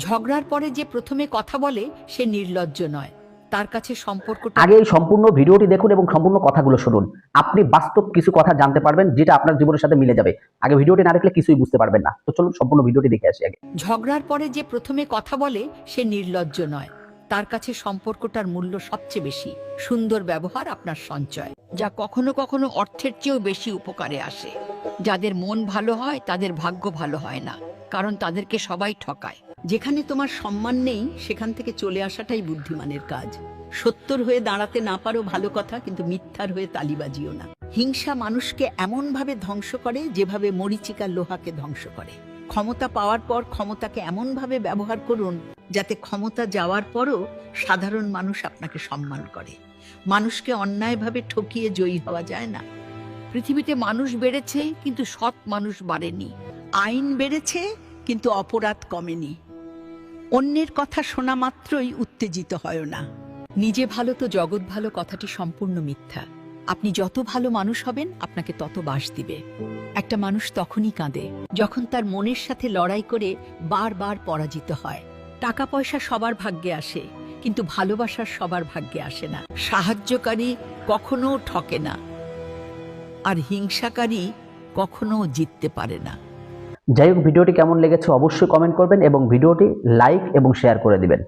ঝগড়ার পরে যে প্রথমে কথা বলে সে নির্লজ্জ নয়, তার কাছে সম্পর্কটা আগে এই সম্পূর্ণ ভিডিওটি দেখুন এবং সম্পূর্ণ কথাগুলো শুনুন। আপনি বাস্তব কিছু কথা জানতে পারবেন যেটা আপনার জীবনের সাথে মিলে যাবে। আগে ভিডিওটি না দেখলে কিছুই বুঝতে পারবেন না। তো চলুন সম্পূর্ণ ভিডিওটি দেখে আসি আগে। ঝগড়ার পরে যে প্রথমে কথা বলে সে নির্লজ্জ নয়, তার কাছে সম্পর্কটার মূল্য সবচেয়ে বেশি। সুন্দর ব্যবহার আপনার সঞ্চয়, যা কখনো কখনো অর্থের চেয়েও বেশি উপকারে আসে। যাদের মন ভালো হয় তাদের ভাগ্য ভালো হয় না, কারণ তাদেরকে সবাই ঠকায়। যেখানে তোমার সম্মান নেই সেখান থেকে চলে আসাটাই বুদ্ধিমানের কাজ। সত্যর হয়ে দাঁড়াতে না পারো ভালো কথা, কিন্তু মিথ্যার হয়ে তালিবাজিও না। হিংসা মানুষকে এমনভাবে ধ্বংস করে যেভাবে মরীচিকা লোহাকে ধ্বংস করে। ক্ষমতা পাওয়ার পর ক্ষমতাকে এমনভাবে ব্যবহার করুন যাতে ক্ষমতা যাওয়ার পরও সাধারণ মানুষ আপনাকে সম্মান করে। মানুষকে অন্যায়ভাবে ঠকিয়ে জয়ী হওয়া যায় না। পৃথিবীতে মানুষ বেড়েছে কিন্তু সৎ মানুষ বাড়েনি। আইন বেড়েছে কিন্তু অপরাধ কমেনি। অন্যের কথা শোনা মাত্রই উত্তেজিত হয় না। নিজে ভালো তো জগৎ ভালো কথাটি সম্পূর্ণ মিথ্যা। আপনি যত ভালো মানুষ হবেন আপনাকে তত বাস দিবে। একটা মানুষ তখনই কাঁদে যখন তার মনের সাথে লড়াই করে বারবার পরাজিত হয়। টাকা পয়সা সবার ভাগ্যে আসে, কিন্তু ভালোবাসার সবার ভাগ্যে আসে না। সাহায্যকারী কখনো ঠকে না, আর হিংসাকারী কখনো জিততে পারে না। যাই হোক, ভিডিওটি কেমন লেগেছে অবশ্যই কমেন্ট করবেন এবং ভিডিওটি লাইক এবং শেয়ার করে দিবেন।